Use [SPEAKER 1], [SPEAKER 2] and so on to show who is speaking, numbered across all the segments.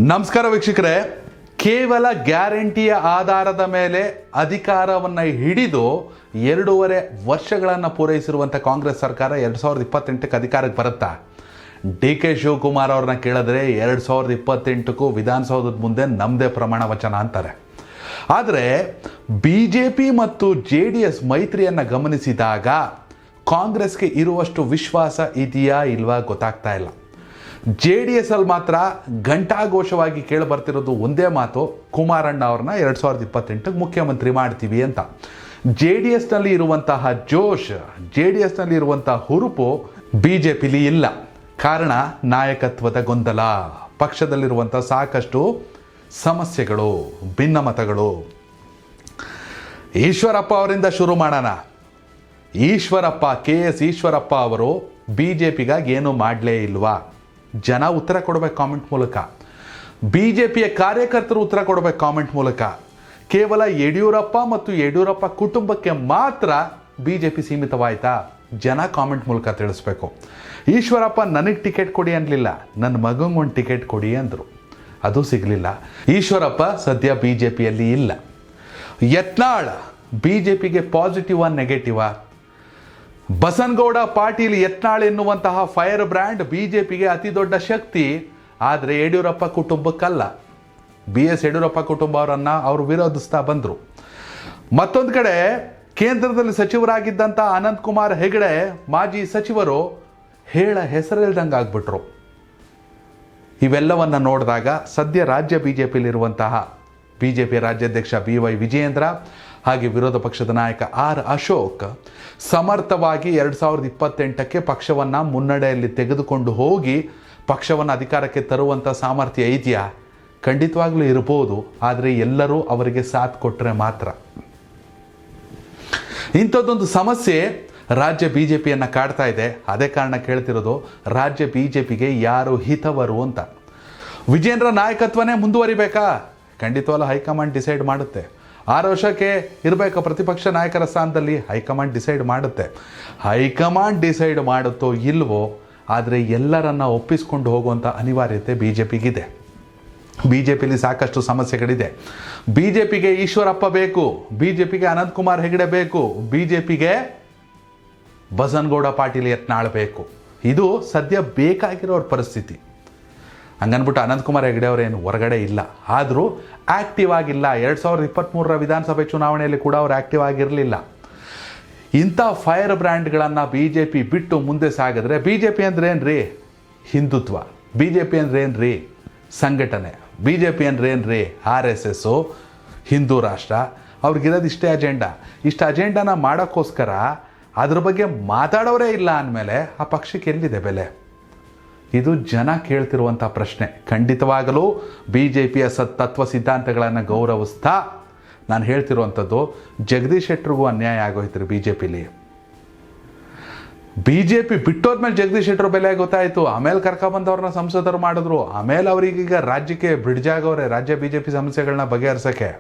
[SPEAKER 1] ನಮಸ್ಕಾರ ವೀಕ್ಷಕರೇ, ಕೇವಲ ಗ್ಯಾರಂಟಿಯ ಆಧಾರದ ಮೇಲೆ ಅಧಿಕಾರವನ್ನು ಹಿಡಿದು 2.5 ವರ್ಷಗಳನ್ನು ಪೂರೈಸಿರುವಂಥ ಕಾಂಗ್ರೆಸ್ ಸರ್ಕಾರ 2028ಕ್ಕೆ ಅಧಿಕಾರಕ್ಕೆ ಬರುತ್ತಾ? ಡಿ.ಕೆ. ಶಿವಕುಮಾರ್ ಅವ್ರನ್ನ ಕೇಳಿದ್ರೆ 2028ಕ್ಕೂ ವಿಧಾನಸೌಧದ ಮುಂದೆ ನಮ್ಮದೇ ಪ್ರಮಾಣ ವಚನ ಅಂತಾರೆ. ಆದರೆ BJP ಮತ್ತು JDS ಮೈತ್ರಿಯನ್ನು ಗಮನಿಸಿದಾಗ ಕಾಂಗ್ರೆಸ್ಗೆ ಇರುವಷ್ಟು ವಿಶ್ವಾಸ ಇದೆಯಾ ಇಲ್ವಾ ಗೊತ್ತಾಗ್ತಾ ಇಲ್ಲ. JDS ಅಲ್ಲಿ ಮಾತ್ರ ಘಂಟಾಘೋಷವಾಗಿ ಕೇಳಿ ಬರ್ತಿರೋದು ಒಂದೇ ಮಾತು, ಕುಮಾರಣ್ಣ ಅವ್ರನ್ನ 2028ಕ್ಕೆ ಮುಖ್ಯಮಂತ್ರಿ ಮಾಡ್ತೀವಿ ಅಂತ. JDSನಲ್ಲಿ ಇರುವಂತಹ ಜೋಶ್, JDSನಲ್ಲಿ ಇರುವಂತಹ ಹುರುಪು BJPಲಿ ಇಲ್ಲ. ಕಾರಣ ನಾಯಕತ್ವದ ಗೊಂದಲ, ಪಕ್ಷದಲ್ಲಿರುವಂಥ ಸಾಕಷ್ಟು ಸಮಸ್ಯೆಗಳು, ಭಿನ್ನಮತಗಳು. ಈಶ್ವರಪ್ಪ ಅವರಿಂದ ಶುರು ಮಾಡೋಣ. ಈಶ್ವರಪ್ಪ, KS ಈಶ್ವರಪ್ಪ ಅವರು BJPಗಾಗಿ ಏನು ಮಾಡಲೇ ಇಲ್ವಾ? ಜನ ಉತ್ತರ ಕೊಡಬೇಕು ಕಾಮೆಂಟ್ ಮೂಲಕ. BJPಯ ಕಾರ್ಯಕರ್ತರು ಉತ್ತರ ಕೊಡಬೇಕು ಕಾಮೆಂಟ್ ಮೂಲಕ. ಕೇವಲ ಯಡಿಯೂರಪ್ಪ ಮತ್ತು ಯಡಿಯೂರಪ್ಪ ಕುಟುಂಬಕ್ಕೆ ಮಾತ್ರ BJP ಸೀಮಿತವಾಯ್ತಾ? ಜನ ಕಾಮೆಂಟ್ ಮೂಲಕ ತಿಳಿಸ್ಬೇಕು. ಈಶ್ವರಪ್ಪ ನನಗೆ ಟಿಕೆಟ್ ಕೊಡಿ ಅನ್ನಲಿಲ್ಲ, ನನ್ನ ಮಗಂಗೆ ಒಂದು ಟಿಕೆಟ್ ಕೊಡಿ ಅಂದರು, ಅದು ಸಿಗಲಿಲ್ಲ. ಈಶ್ವರಪ್ಪ ಸದ್ಯ BJPಯಲ್ಲಿ ಇಲ್ಲ. ಯತ್ನಾಳ್ BJPಗೆ ಪಾಸಿಟಿವಾ ನೆಗೆಟಿವಾ? ಬಸನಗೌಡ ಪಾಟೀಲ್ ಯತ್ನಾಳ್ ಎನ್ನುವಂತಹ ಫೈರ್ ಬ್ರ್ಯಾಂಡ್ BJPಗೆ ಅತಿ ದೊಡ್ಡ ಶಕ್ತಿ. ಆದರೆ ಯಡಿಯೂರಪ್ಪ ಕುಟುಂಬಕ್ಕಲ್ಲ. BS ಯಡಿಯೂರಪ್ಪ ಕುಟುಂಬ ಅವರನ್ನು ಅವರು ವಿರೋಧಿಸ್ತಾ ಬಂದರು. ಮತ್ತೊಂದು ಕಡೆ ಕೇಂದ್ರದಲ್ಲಿ ಸಚಿವರಾಗಿದ್ದಂಥ ಅನಂತಕುಮಾರ್ ಹೆಗಡೆ ಮಾಜಿ ಸಚಿವರು ಹೆಸರಿಲ್ದಂಗೆ ಆಗ್ಬಿಟ್ರು. ಇವೆಲ್ಲವನ್ನು ನೋಡಿದಾಗ ಸದ್ಯ ರಾಜ್ಯ BJPಯಲ್ಲಿರುವಂತಹ BJP ರಾಜ್ಯಾಧ್ಯಕ್ಷ BY ವಿಜಯೇಂದ್ರ ಹಾಗೆ ವಿರೋಧ ಪಕ್ಷದ ನಾಯಕ R ಅಶೋಕ್ ಸಮರ್ಥವಾಗಿ 2028ಕ್ಕೆ ಪಕ್ಷವನ್ನು ಮುನ್ನಡೆಯಲ್ಲಿ ತೆಗೆದುಕೊಂಡು ಹೋಗಿ ಪಕ್ಷವನ್ನು ಅಧಿಕಾರಕ್ಕೆ ತರುವಂಥ ಸಾಮರ್ಥ್ಯ ಇದೆಯಾ? ಖಂಡಿತವಾಗ್ಲೂ ಇರ್ಬೋದು. ಆದರೆ ಎಲ್ಲರೂ ಅವರಿಗೆ ಸಾಥ್ ಕೊಟ್ಟರೆ ಮಾತ್ರ. ಇಂಥದ್ದೊಂದು ಸಮಸ್ಯೆ ರಾಜ್ಯ BJPಯನ್ನು ಕಾಡ್ತಾ ಇದೆ. ಅದೇ ಕಾರಣ ಕೇಳ್ತಿರೋದು, ರಾಜ್ಯ BJPಗೆ ಯಾರು ಹಿತವರು ಅಂತ. ವಿಜೇಂದ್ರ ನಾಯಕತ್ವನೇ ಮುಂದುವರಿಬೇಕಾ? ಖಂಡಿತವಾಗ್ಲೂ ಹೈಕಮಾಂಡ್ ಡಿಸೈಡ್ ಮಾಡುತ್ತೆ. 6 ವರ್ಷಕ್ಕೆ ಇರಬೇಕು ಪ್ರತಿಪಕ್ಷ ನಾಯಕರ ಸ್ಥಾನದಲ್ಲಿ, ಹೈಕಮಾಂಡ್ ಡಿಸೈಡ್ ಮಾಡುತ್ತೆ. ಹೈಕಮಾಂಡ್ ಡಿಸೈಡ್ ಮಾಡುತ್ತೋ ಇಲ್ವೋ, ಆದರೆ ಎಲ್ಲರನ್ನ ಒಪ್ಪಿಸ್ಕೊಂಡು ಹೋಗುವಂಥ ಅನಿವಾರ್ಯತೆ BJPಗಿದೆ. BJPಲಿ ಸಾಕಷ್ಟು ಸಮಸ್ಯೆಗಳಿದೆ. BJPಗೆ ಈಶ್ವರಪ್ಪ ಬೇಕು, BJPಗೆ ಅನಂತಕುಮಾರ್ ಹೆಗಡೆ ಬೇಕು, BJPಗೆ ಬಸನಗೌಡ ಪಾಟೀಲ್ ಯತ್ನಾಳ್ ಬೇಕು. ಇದು ಸದ್ಯ ಬೇಕಾಗಿರೋರ ಪರಿಸ್ಥಿತಿ. ಹಂಗನ್ಬಿಟ್ಟು ಅನಂತಕುಮಾರ್ ಹೆಗಡೆ ಅವರೇನು ಹೊರಗಡೆ ಇಲ್ಲ, ಆದರೂ ಆ್ಯಕ್ಟಿವ್ ಆಗಿಲ್ಲ. 2023ರ ವಿಧಾನಸಭೆ ಚುನಾವಣೆಯಲ್ಲಿ ಕೂಡ ಅವರು ಆ್ಯಕ್ಟಿವ್ ಆಗಿರಲಿಲ್ಲ. ಇಂಥ ಫೈರ್ ಬ್ರ್ಯಾಂಡ್ಗಳನ್ನು BJP ಬಿಟ್ಟು ಮುಂದೆ ಸಾಗಿದ್ರೆ, BJP ಅಂದ್ರೆ ಏನ್ರಿ? ಹಿಂದುತ್ವ. BJP ಅಂದ್ರೆ ಏನ್ರಿ? ಸಂಘಟನೆ. BJP ಅಂದ್ರೆ ಏನ್ರಿ? RSS, ಹಿಂದೂ ರಾಷ್ಟ್ರ. ಅವ್ರಿಗಿರೋದು ಇಷ್ಟೇ ಅಜೆಂಡಾ. ಇಷ್ಟು ಅಜೆಂಡಾನ ಮಾಡೋಕ್ಕೋಸ್ಕರ ಅದ್ರ ಬಗ್ಗೆ ಮಾತಾಡೋರೇ ಇಲ್ಲ ಅಂದಮೇಲೆ ಆ ಪಕ್ಷಕ್ಕೆ ಎಲ್ಲಿದೆ ಬೆಲೆ? ಇದು ಜನ ಕೇಳ್ತಿರುವಂಥ ಪ್ರಶ್ನೆ. ಖಂಡಿತವಾಗಲೂ BJPಯ ತತ್ವ ಸಿದ್ಧಾಂತಗಳನ್ನು ಗೌರವಿಸ್ತಾ ನಾನು ಹೇಳ್ತಿರುವಂಥದ್ದು, ಜಗದೀಶ್ ಶೆಟ್ಟರ್ಗೂ ಅನ್ಯಾಯ ಆಗೋಯ್ತು BJPಲಿ. BJP ಬಿಟ್ಟೋದ್ಮೇಲೆ ಜಗದೀಶ್ ಶೆಟ್ಟರ್ ಬೆಲೆ ಗೊತ್ತಾಯಿತು. ಆಮೇಲೆ ಕರ್ಕೊಬಂದವ್ರನ್ನ ಸಂಸದರು ಮಾಡಿದ್ರು. ಆಮೇಲೆ ಅವ್ರಿಗೀಗ ರಾಜ್ಯಕ್ಕೆ ಬ್ರಿಡ್ಜ್ ಆಗೋರೆ, ರಾಜ್ಯ BJP ಸಮಸ್ಯೆಗಳನ್ನ ಬಗೆಹರಿಸೋಕ್ಕೆ.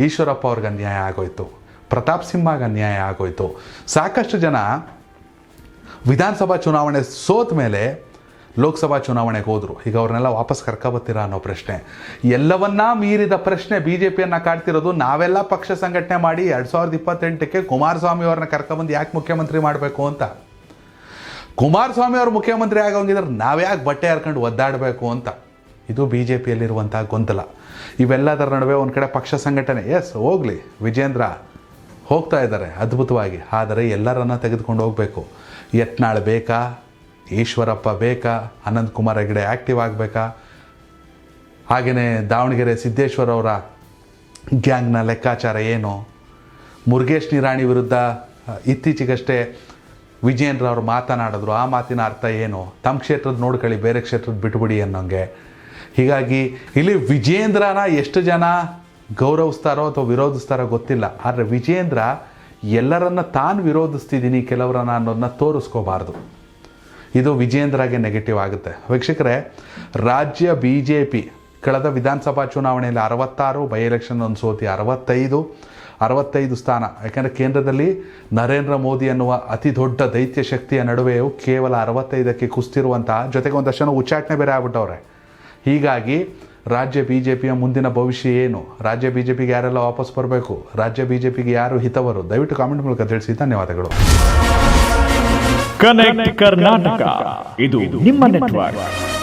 [SPEAKER 1] ಈಶ್ವರಪ್ಪ ಅವ್ರಿಗೆ ಅನ್ಯಾಯ ಆಗೋಯ್ತು, ಪ್ರತಾಪ್ ಸಿಂಹಗೆ ಅನ್ಯಾಯ ಆಗೋಯ್ತು. ಸಾಕಷ್ಟು ಜನ ವಿಧಾನಸಭಾ ಚುನಾವಣೆ ಸೋತ ಮೇಲೆ ಲೋಕಸಭಾ ಚುನಾವಣೆಗೆ ಹೋದರು. ಈಗ ಅವ್ರನ್ನೆಲ್ಲ ವಾಪಸ್ ಕರ್ಕೊಬತ್ತೀರಾ ಅನ್ನೋ ಪ್ರಶ್ನೆ, ಎಲ್ಲವನ್ನ ಮೀರಿದ ಪ್ರಶ್ನೆ BJPಯನ್ನು ಕಾಡ್ತಿರೋದು. ನಾವೆಲ್ಲ ಪಕ್ಷ ಸಂಘಟನೆ ಮಾಡಿ 2028ಕ್ಕೆ ಕುಮಾರಸ್ವಾಮಿ ಅವ್ರನ್ನ ಕರ್ಕೊಬಂದು ಯಾಕೆ ಮುಖ್ಯಮಂತ್ರಿ ಮಾಡಬೇಕು ಅಂತ. ಕುಮಾರಸ್ವಾಮಿ ಅವರು ಮುಖ್ಯಮಂತ್ರಿ ಆಗೋಂಗಿದ್ರೆ ನಾವ್ಯಾಕೆ ಬಟ್ಟೆ ಹರ್ಕೊಂಡು ಒದ್ದಾಡಬೇಕು ಅಂತ. ಇದು BJPಯಲ್ಲಿರುವಂಥ ಗೊಂದಲ. ಇವೆಲ್ಲದರ ನಡುವೆ ಒಂದು ಕಡೆ ಪಕ್ಷ ಸಂಘಟನೆ, ಎಸ್ ಹೋಗಲಿ, ವಿಜೇಂದ್ರ ಹೋಗ್ತಾ ಇದ್ದಾರೆ ಅದ್ಭುತವಾಗಿ. ಆದರೆ ಎಲ್ಲರನ್ನ ತೆಗೆದುಕೊಂಡು ಹೋಗಬೇಕು. ಯತ್ನಾಳ್ ಬೇಕಾ? ಈಶ್ವರಪ್ಪ ಬೇಕಾ? ಅನಂತಕುಮಾರ್ ಹೆಗಡೆ ಆ್ಯಕ್ಟಿವ್ ಆಗಬೇಕಾ? ಹಾಗೆಯೇ ದಾವಣಗೆರೆ ಸಿದ್ದೇಶ್ವರ ಅವರ ಗ್ಯಾಂಗ್ನ ಲೆಕ್ಕಾಚಾರ ಏನು? ಮುರುಗೇಶ್ ನಿರಾಣಿ ವಿರುದ್ಧ ಇತ್ತೀಚೆಗಷ್ಟೇ ವಿಜೇಂದ್ರ ಅವರು ಮಾತನಾಡಿದ್ರು, ಆ ಮಾತಿನ ಅರ್ಥ ಏನು? ತಮ್ಮ ಕ್ಷೇತ್ರದ ನೋಡ್ಕೊಳ್ಳಿ, ಬೇರೆ ಕ್ಷೇತ್ರದ ಬಿಟ್ಬಿಡಿ ಅನ್ನೋಂಗೆ. ಹೀಗಾಗಿ ಇಲ್ಲಿ ವಿಜೇಂದ್ರನ ಎಷ್ಟು ಜನ ಗೌರವಿಸ್ತಾರೋ ಅಥವಾ ವಿರೋಧಿಸ್ತಾರೋ ಗೊತ್ತಿಲ್ಲ. ಆದರೆ ವಿಜೇಂದ್ರ ಎಲ್ಲರನ್ನ ತಾನು ವಿರೋಧಿಸ್ತಿದ್ದೀನಿ ಕೆಲವರನ್ನ ಅನ್ನೋದನ್ನ ತೋರಿಸ್ಕೋಬಾರ್ದು. ಇದು ವಿಜೇಂದ್ರಗೆ ನೆಗೆಟಿವ್ ಆಗುತ್ತೆ. ವೀಕ್ಷಕರೇ, ರಾಜ್ಯ BJP ಕಳೆದ ವಿಧಾನಸಭಾ ಚುನಾವಣೆಯಲ್ಲಿ 66, ಬೈ ಎಲೆಕ್ಷನ್ ಒಂದು ಸೋತಿ 65 ಸ್ಥಾನ. ಯಾಕೆಂದರೆ ಕೇಂದ್ರದಲ್ಲಿ ನರೇಂದ್ರ ಮೋದಿ ಅನ್ನುವ ಅತಿ ದೊಡ್ಡ ದೈತ್ಯ ಶಕ್ತಿಯ ನಡುವೆಯೂ ಕೇವಲ 65ಕ್ಕೆ ಕುಸ್ತಿರುವಂತಹ, ಜೊತೆಗೆ ಒಂದಷ್ಟು ಜನ ಉಚ್ಚಾಟನೆ ಬೇರೆ ಆಗ್ಬಿಟ್ಟವ್ರೆ. ಹೀಗಾಗಿ ರಾಜ್ಯ BJPಯ ಮುಂದಿನ ಭವಿಷ್ಯ ಏನು, ರಾಜ್ಯ BJPಗೆ ಯಾರೆಲ್ಲ ವಾಪಸ್ ಬರಬೇಕು, ರಾಜ್ಯ BJPಗೆ ಯಾರು ಹಿತವರು, ದಯವಿಟ್ಟು ಕಾಮೆಂಟ್ ಮೂಲಕ ತಿಳಿಸಿ. ಧನ್ಯವಾದಗಳು.
[SPEAKER 2] ಕನೆಕ್ಟ್ ಕರ್ನಾಟಕ, ಇದು ನಿಮ್ಮ ನೆಟ್ವರ್ಕ್.